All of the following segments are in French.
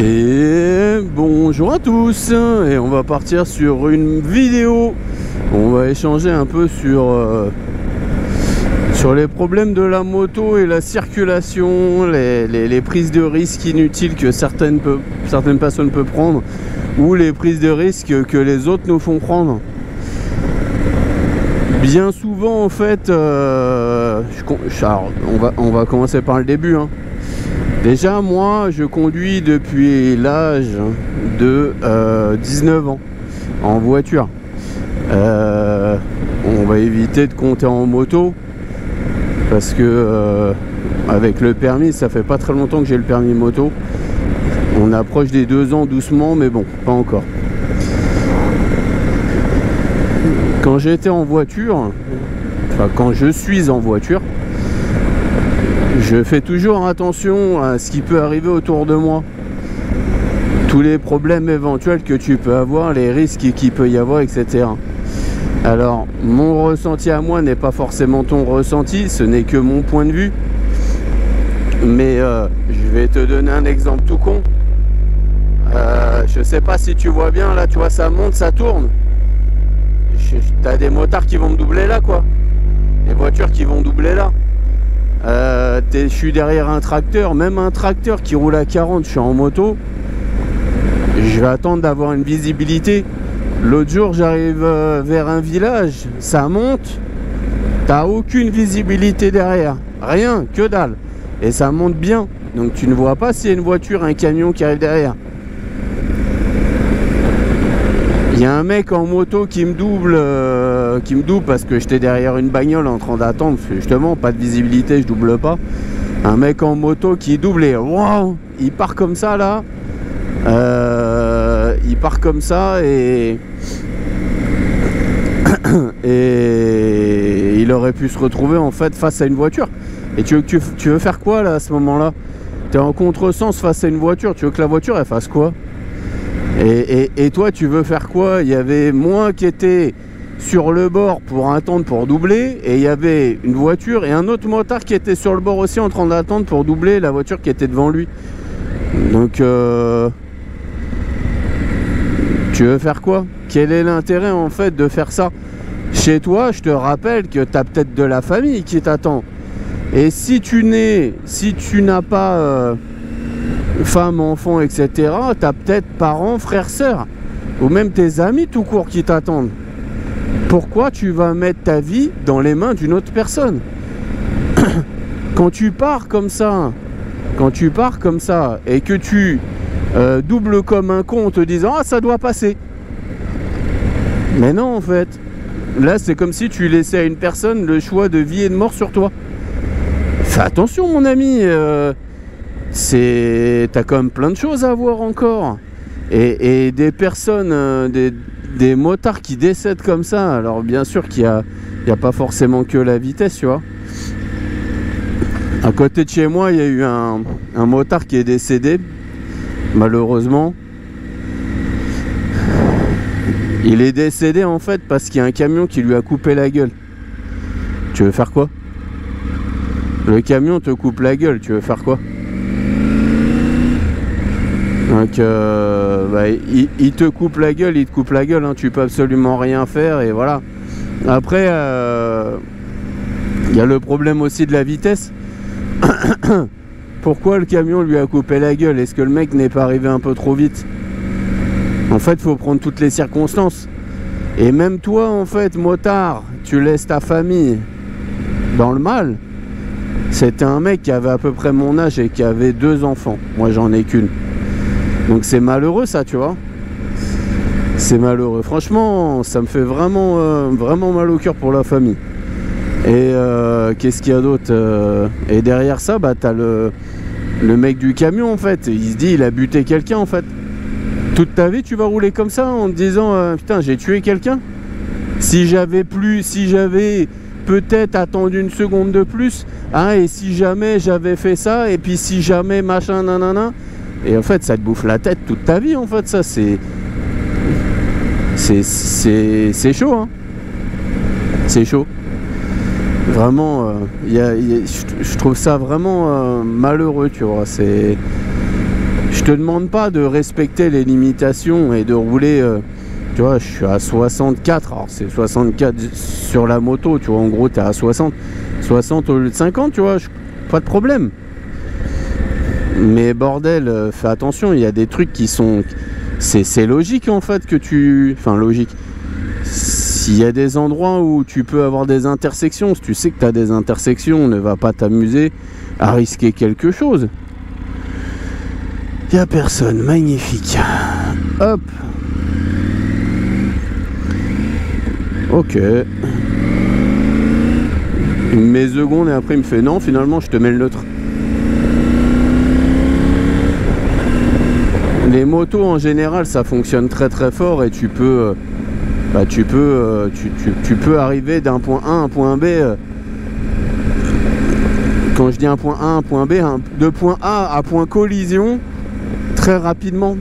Et bonjour à tous, et on va partir sur une vidéo. On va échanger un peu sur les problèmes de la moto et la circulation, les prises de risques inutiles que certaines personnes peuvent prendre, ou les prises de risques que les autres nous font prendre. Bien souvent en fait, on va commencer par le début, hein. Déjà, moi, je conduis depuis l'âge de 19 ans en voiture. On va éviter de compter en moto parce que avec le permis, ça fait pas très longtemps que j'ai le permis moto. On approche des 2 ans doucement, mais bon, pas encore. Quand j'étais en voiture, enfin quand je suis en voiture, je fais toujours attention à ce qui peut arriver autour de moi. Tous les problèmes éventuels que tu peux avoir, les risques qu'il peut y avoir, etc. Alors, mon ressenti à moi n'est pas forcément ton ressenti, ce n'est que mon point de vue. Mais je vais te donner un exemple tout con. Je sais pas si tu vois bien, là, tu vois, ça monte, ça tourne. T'as des motards qui vont me doubler là, quoi. Des voitures qui vont doubler là. Je suis derrière un tracteur, même un tracteur qui roule à 40, je suis en moto, je vais attendre d'avoir une visibilité. L'autre jour j'arrive vers un village, ça monte, t'as aucune visibilité derrière, rien, que dalle, et ça monte bien, donc tu ne vois pas s'il y a une voiture, un camion qui arrive derrière. Il y a un mec en moto qui me double parce que j'étais derrière une bagnole en train d'attendre, justement, pas de visibilité, je double pas. Un mec en moto qui double et wow, il part comme ça là. Il part comme ça et il aurait pu se retrouver en fait face à une voiture. Et tu veux faire quoi là à ce moment-là? Tu es en contresens face à une voiture, tu veux que la voiture elle fasse quoi? Et toi tu veux faire quoi? Il y avait moi qui était sur le bord pour attendre pour doubler, et il y avait une voiture et un autre motard qui était sur le bord aussi en train d'attendre pour doubler la voiture qui était devant lui. Donc tu veux faire quoi? Quel est l'intérêt en fait de faire ça? Chez toi, je te rappelle que tu as peut-être de la famille qui t'attend, et si tu n'as pas femme, enfant, etc., tu as peut-être parents, frères, sœurs, ou même tes amis tout court qui t'attendent. Pourquoi tu vas mettre ta vie dans les mains d'une autre personne? Quand tu pars comme ça et que tu doubles comme un con en te disant ah ça doit passer, mais non en fait, là c'est comme si tu laissais à une personne le choix de vie et de mort sur toi. Fais attention mon ami, t'as quand même plein de choses à voir encore, et des personnes, des motards qui décèdent comme ça. Alors bien sûr qu'il y a pas forcément que la vitesse, tu vois. À côté de chez moi, il y a eu un motard qui est décédé, malheureusement. Il est décédé en fait parce qu'il y a un camion qui lui a coupé la gueule. Tu veux faire quoi? Le camion te coupe la gueule, tu veux faire quoi? Donc il te coupe la gueule, hein, tu peux absolument rien faire, et voilà. Après il y a le problème aussi de la vitesse. Pourquoi le camion lui a coupé la gueule? Est-ce que le mec n'est pas arrivé un peu trop vite? En fait, il faut prendre toutes les circonstances. Et même toi, en fait, motard, tu laisses ta famille dans le mal. C'était un mec qui avait à peu près mon âge et qui avait 2 enfants. Moi, j'en ai qu'une. Donc c'est malheureux ça, tu vois. C'est malheureux. Franchement, ça me fait vraiment, vraiment mal au cœur pour la famille. Et qu'est-ce qu'il y a d'autre? Et derrière ça, bah t'as le mec du camion en fait. Il se dit il a buté quelqu'un en fait. Toute ta vie tu vas rouler comme ça en te disant putain j'ai tué quelqu'un. Si j'avais peut-être attendu une seconde de plus, hein, et si jamais j'avais fait ça, et puis si jamais machin nanana. Et en fait ça te bouffe la tête toute ta vie en fait, ça c'est chaud, hein. C'est chaud. Vraiment, je trouve ça vraiment malheureux, tu vois. Je te demande pas de respecter les limitations et de rouler, tu vois, je suis à 64, alors c'est 64 sur la moto, tu vois, en gros, tu es à 60 au lieu de 50, tu vois, pas de problème. Mais bordel, fais attention, il y a des trucs qui sont... C'est logique, en fait, que tu... Enfin, logique. S'il y a des endroits où tu peux avoir des intersections, si tu sais que tu as des intersections, ne va pas t'amuser à risquer quelque chose. Il n'y a personne, magnifique. Hop. Ok. Il me met secondes et après il me fait non, finalement je te mets le neutre. Les motos en général ça fonctionne très très fort et tu peux tu peux arriver d'un point A à un point B. Quand je dis un point A à un point B, de point A à point collision très rapidement.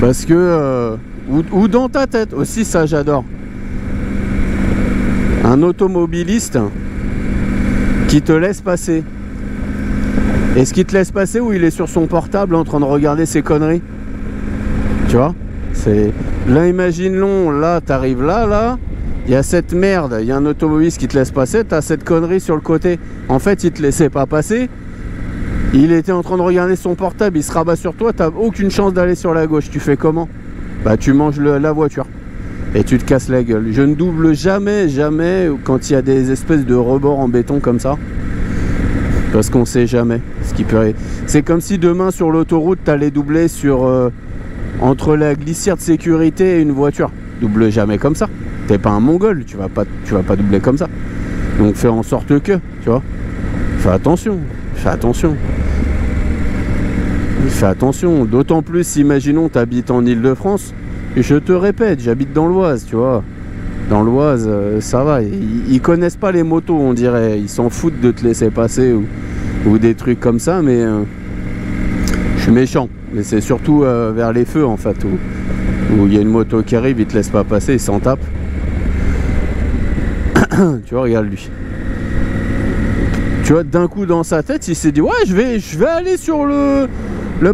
Parce que ou dans ta tête aussi, ça j'adore. Un automobiliste qui te laisse passer. Est-ce qu'il te laisse passer ou il est sur son portable en train de regarder ses conneries? Tu vois? C'est... Là, imagine-le, là, t'arrives là, il y a cette merde, il y a un automobiliste qui te laisse passer, t'as cette connerie sur le côté. En fait, il te laissait pas passer. Il était en train de regarder son portable, il se rabat sur toi, t'as aucune chance d'aller sur la gauche. Tu fais comment? Bah, tu manges la voiture. Et tu te casses la gueule. Je ne double jamais quand il y a des espèces de rebords en béton comme ça. Parce qu'on sait jamais ce qui peut... C'est comme si demain sur l'autoroute t'allais doubler sur entre la glissière de sécurité et une voiture. Double jamais comme ça. T'es pas un mongol, tu vas pas doubler comme ça. Donc fais en sorte que, tu vois. Fais attention. Fais attention. D'autant plus, imaginons t'habites en Île-de-France. Je te répète, j'habite dans l'Oise, tu vois. Dans l'Oise, ça va. Ils connaissent pas les motos, on dirait. Ils s'en foutent de te laisser passer ou des trucs comme ça, mais je suis méchant. Mais c'est surtout vers les feux, en fait, où il y a une moto qui arrive, il te laisse pas passer, il s'en tape. Tu vois, regarde lui. Tu vois, d'un coup dans sa tête, il s'est dit, ouais, je vais aller sur le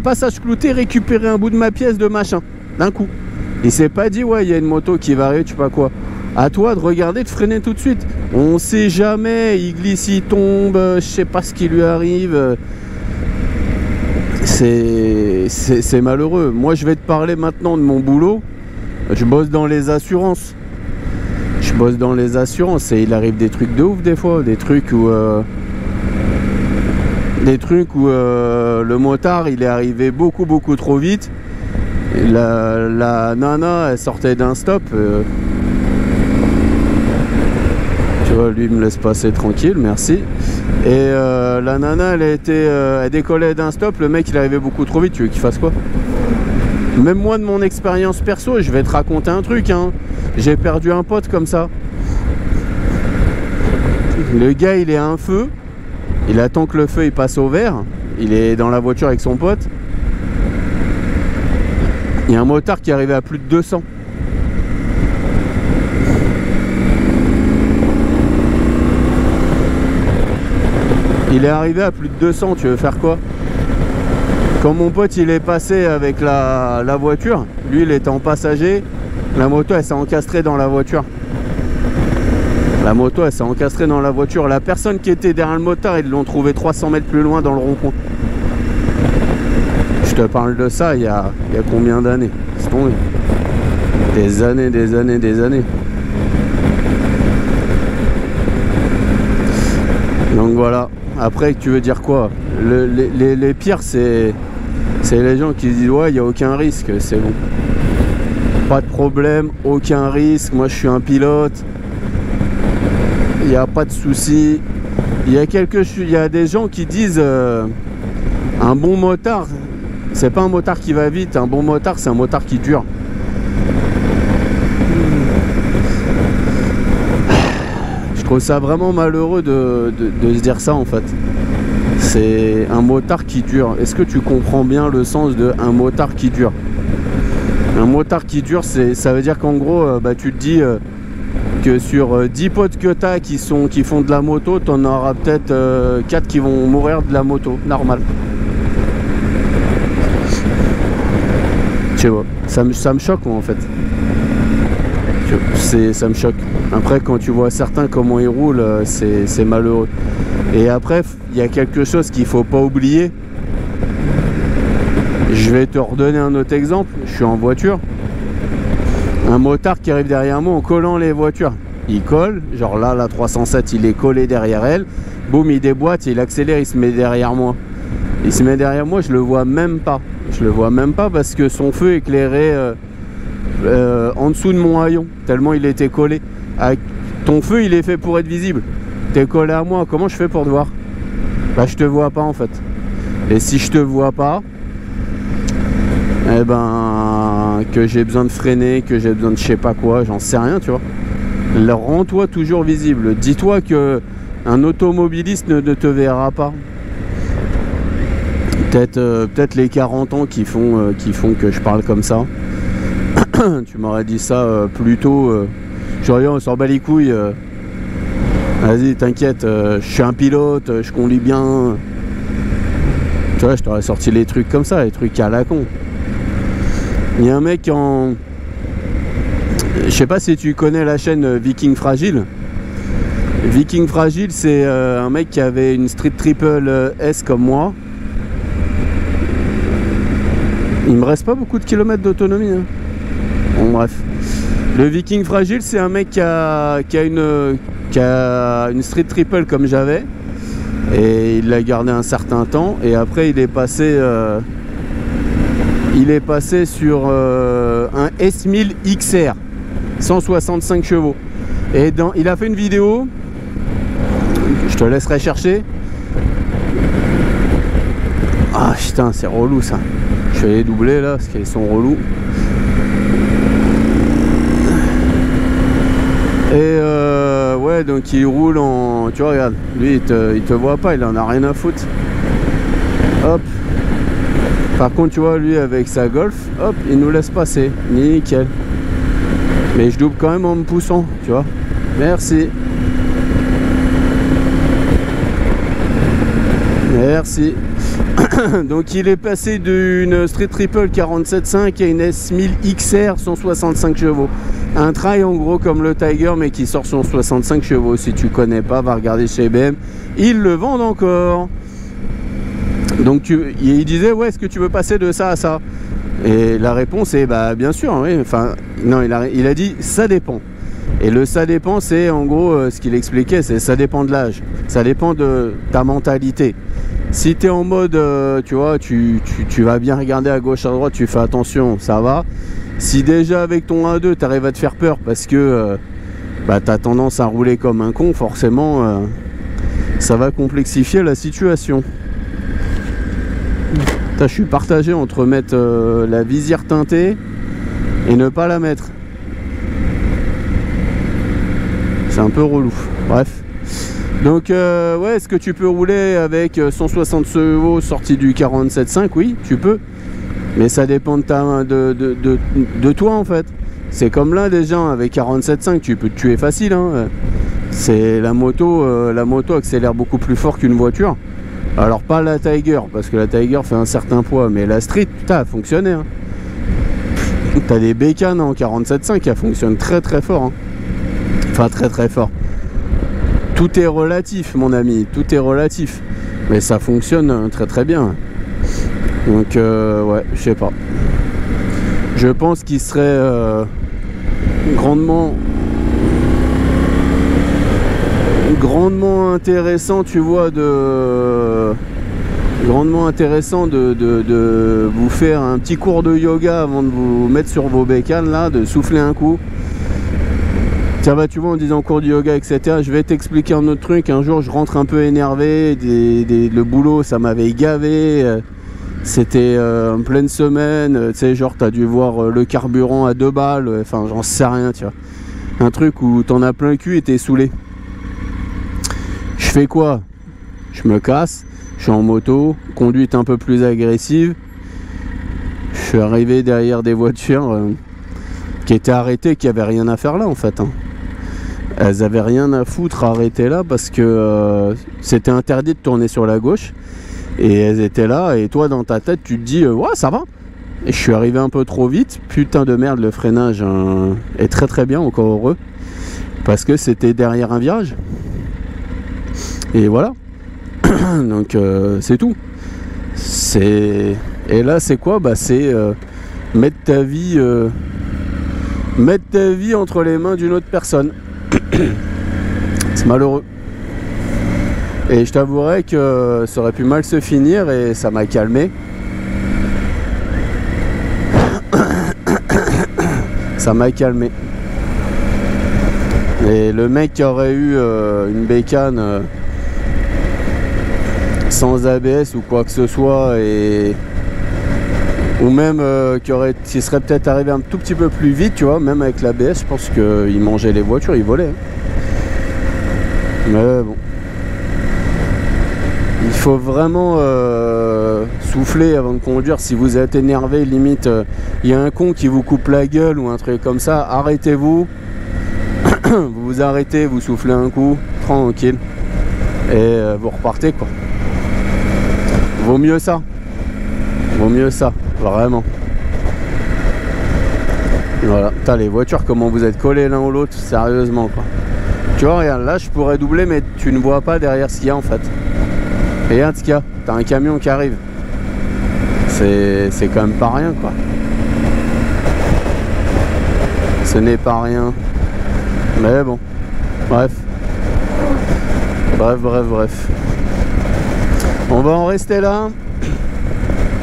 passage clouté récupérer un bout de ma pièce de machin. D'un coup. Il s'est pas dit, ouais, il y a une moto qui va arriver, tu sais pas quoi. À toi de regarder, de freiner tout de suite. On sait jamais, il glisse, il tombe, je sais pas ce qui lui arrive. C'est malheureux. Moi, je vais te parler maintenant de mon boulot. Je bosse dans les assurances. Et il arrive des trucs de ouf des fois. Des trucs où le motard, il est arrivé beaucoup trop vite. Et la nana, elle sortait d'un stop. Tu vois, lui, il me laisse passer tranquille, merci. Et la nana, elle décollait d'un stop. Le mec, il arrivait beaucoup trop vite. Tu veux qu'il fasse quoi? Même moi, de mon expérience perso, je vais te raconter un truc, hein. J'ai perdu un pote comme ça. Le gars, il est à un feu. Il attend que le feu il passe au vert. Il est dans la voiture avec son pote. Il y a un motard qui est arrivé à plus de 200. Il est arrivé à plus de 200, tu veux faire quoi? Quand mon pote il est passé avec la voiture, lui il était en passager, la moto elle s'est encastrée dans la voiture. La personne qui était derrière le motard, ils l'ont trouvé 300 mètres plus loin dans le rond-point. Je te parle de ça il y a combien d'années? C'est tombé. Des années. Donc voilà. Après, tu veux dire quoi? Les pires, c'est les gens qui disent ouais, il n'y a aucun risque, c'est bon. Pas de problème, aucun risque. Moi, je suis un pilote. Il n'y a pas de souci. Il y a des gens qui disent un bon motard, c'est pas un motard qui va vite. Un bon motard, c'est un motard qui dure. Je trouve ça vraiment malheureux de se dire ça en fait. C'est un motard qui dure. Est-ce que tu comprends bien le sens de un motard qui dure? Un motard qui dure, ça veut dire qu'en gros, tu te dis que sur 10 potes que tu as qui font de la moto, tu en auras peut-être 4 qui vont mourir de la moto, normal. sais pas, ça me choque moi en fait. Ça me choque. Après quand tu vois certains comment ils roulent, c'est malheureux. Et après il y a quelque chose qu'il faut pas oublier. Je vais te redonner un autre exemple. Je suis en voiture, un motard qui arrive derrière moi en collant les voitures. Il colle, genre là la 307 il est collé derrière elle, boum il déboîte, il accélère, il se met derrière moi. Il se met derrière moi, je le vois même pas. Je le vois même pas parce que son feu éclairait en dessous de mon haillon, tellement il était collé. Ton feu il est fait pour être visible. T'es collé à moi, comment je fais pour te voir? Bah je te vois pas en fait. Et si je te vois pas, eh ben que j'ai besoin de freiner, que j'ai besoin de je sais pas quoi, j'en sais rien, tu vois. Rends-toi toujours visible. Dis-toi que un automobiliste ne te verra pas. Peut-être les 40 ans qui font que je parle comme ça. Tu m'aurais dit ça plus tôt. Je dis on s'en bat les couilles. Vas-y, t'inquiète, je suis un pilote, je conduis bien. Tu vois, je t'aurais sorti les trucs comme ça, les trucs à la con. Il y a un mec en... Je sais pas si tu connais la chaîne Viking Fragile. Viking Fragile, c'est un mec qui avait une Street Triple S comme moi. Il me reste pas beaucoup de kilomètres d'autonomie. Hein. Bon, bref. Le Viking Fragile, c'est un mec qui a une Street Triple comme j'avais. Et il l'a gardé un certain temps. Et après, il est passé sur un S1000 XR. 165 chevaux. Et il a fait une vidéo. Je te laisserai chercher. Ah putain, c'est relou ça. Je vais les doubler là parce qu'ils sont relous. Et ouais, donc il roule en... Tu vois, regarde, lui il te voit pas, il en a rien à foutre. Hop. Par contre, tu vois, lui avec sa Golf, hop, il nous laisse passer. Nickel. Mais je double quand même en me poussant, tu vois. Merci. Merci. Donc il est passé d'une Street Triple 47.5 à une S1000 XR 165 chevaux. Un trail en gros comme le Tiger mais qui sort 165 chevaux. Si tu connais pas, va regarder chez BM. Ils le vendent encore. Donc il disait ouais, est-ce que tu veux passer de ça à ça? Et la réponse est bah bien sûr, oui. Enfin non, il a dit ça dépend. Et le ça dépend, c'est en gros ce qu'il expliquait, c'est ça dépend de l'âge, ça dépend de ta mentalité. Si tu es en mode, tu vois, tu vas bien regarder à gauche, à droite, tu fais attention, ça va. Si déjà avec ton 1-2, tu arrives à te faire peur parce que bah, tu as tendance à rouler comme un con, forcément, ça va complexifier la situation. Je suis partagé entre mettre la visière teintée et ne pas la mettre. C'est un peu relou. Bref. Donc ouais, est-ce que tu peux rouler avec 160 chevaux sorti du 47.5? Oui, tu peux. Mais ça dépend de toi en fait. C'est comme là des gens avec 47.5, tu peux te tuer facile. Hein. C'est la moto accélère beaucoup plus fort qu'une voiture. Alors pas la Tiger, parce que la Tiger fait un certain poids, mais la Street, putain, elle fonctionnait. Hein. T'as des bécanes en 47.5, elle fonctionne très très fort. Hein. Enfin très très fort. Tout est relatif mon ami, tout est relatif. Mais ça fonctionne très très bien. Donc ouais, je sais pas. Je pense qu'il serait grandement intéressant, tu vois, grandement intéressant de vous faire un petit cours de yoga avant de vous mettre sur vos bécanes là, de souffler un coup. Tiens bah tu vois, en disant cours de yoga etc, je vais t'expliquer un autre truc. Un jour je rentre un peu énervé, le boulot ça m'avait gavé, c'était en pleine semaine, tu sais, genre t'as dû voir le carburant à 2 balles, enfin j'en sais rien, tu vois, un truc où t'en as plein le cul et t'es saoulé. Je fais quoi? Je me casse, je suis en moto, conduite un peu plus agressive. Je suis arrivé derrière des voitures qui étaient arrêtées, qui n'avaient rien à faire là en fait. Hein. Elles avaient rien à foutre arrêtées là parce que c'était interdit de tourner sur la gauche. Et elles étaient là et toi dans ta tête tu te dis ouais ça va. Et je suis arrivé un peu trop vite. Putain de merde, le freinage est très très bien, encore heureux. Parce que c'était derrière un virage. Et voilà. Donc c'est tout. Et là c'est quoi? Bah c'est mettre ta vie entre les mains d'une autre personne. C'est malheureux. Et je t'avouerai que ça aurait pu mal se finir et ça m'a calmé. Ça m'a calmé. Et le mec qui aurait eu une bécane sans ABS ou quoi que ce soit, ou même qui serait peut-être arrivé un tout petit peu plus vite, tu vois, même avec l'ABS, je pense qu'il mangeait les voitures, il volait. Mais bon. Il faut vraiment souffler avant de conduire. Si vous êtes énervé, limite, il y a un con qui vous coupe la gueule ou un truc comme ça, arrêtez-vous. Vous vous arrêtez, vous soufflez un coup, tranquille, et vous repartez, quoi. Vaut mieux ça. Vaut mieux ça, vraiment. Voilà. Putain, les voitures, comment vous êtes collés l'un ou l'autre, sérieusement, quoi. Tu vois, regarde, là, je pourrais doubler, mais tu ne vois pas derrière ce qu'il y a, en fait. Et regarde ce qu'il y a. T'as un camion qui arrive. C'est quand même pas rien, quoi. Ce n'est pas rien. Mais bon. Bref. Bref. On va en rester là.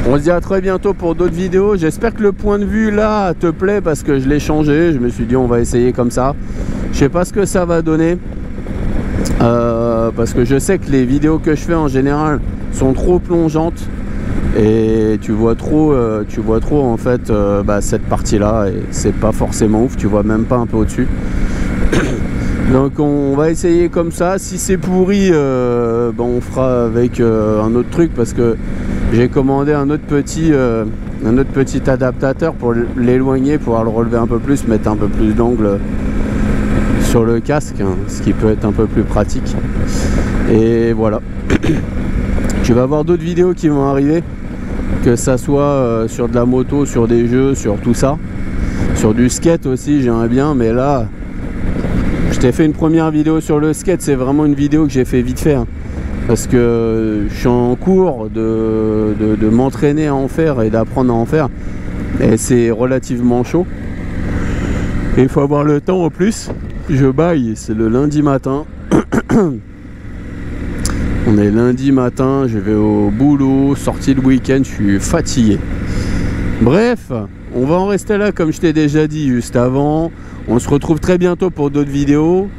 On se dit à très bientôt pour d'autres vidéos. J'espère que le point de vue là te plaît parce que je l'ai changé. Je me suis dit on va essayer comme ça. Je sais pas ce que ça va donner. Parce que je sais que les vidéos que je fais en général sont trop plongeantes. Et tu vois trop en fait cette partie là. Et c'est pas forcément ouf. Tu vois même pas un peu au-dessus. Donc on va essayer comme ça. Si c'est pourri, on fera avec un autre truc parce que j'ai commandé un autre petit adaptateur pour l'éloigner, pouvoir le relever un peu plus, mettre un peu plus d'angle sur le casque, hein, ce qui peut être un peu plus pratique. Et voilà. Tu vas voir d'autres vidéos qui vont arriver, que ça soit sur de la moto, sur des jeux, sur tout ça, sur du skate aussi, j'aimerais bien, mais là. Je t'ai fait une première vidéo sur le skate, c'est vraiment une vidéo que j'ai fait vite fait, hein, parce que je suis en cours de m'entraîner à en faire et d'apprendre à en faire, et c'est relativement chaud, et il faut avoir le temps en plus. Je baille, c'est le lundi matin. On est lundi matin, je vais au boulot, sorti le week-end, je suis fatigué. Bref, on va en rester là comme je t'ai déjà dit juste avant. On se retrouve très bientôt pour d'autres vidéos.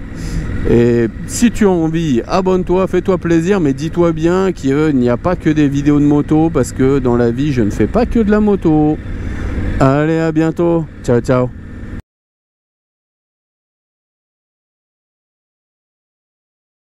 Et si tu as envie, abonne-toi, fais-toi plaisir, mais dis-toi bien qu'il n'y a pas que des vidéos de moto, parce que dans la vie, je ne fais pas que de la moto. Allez, à bientôt. Ciao, ciao.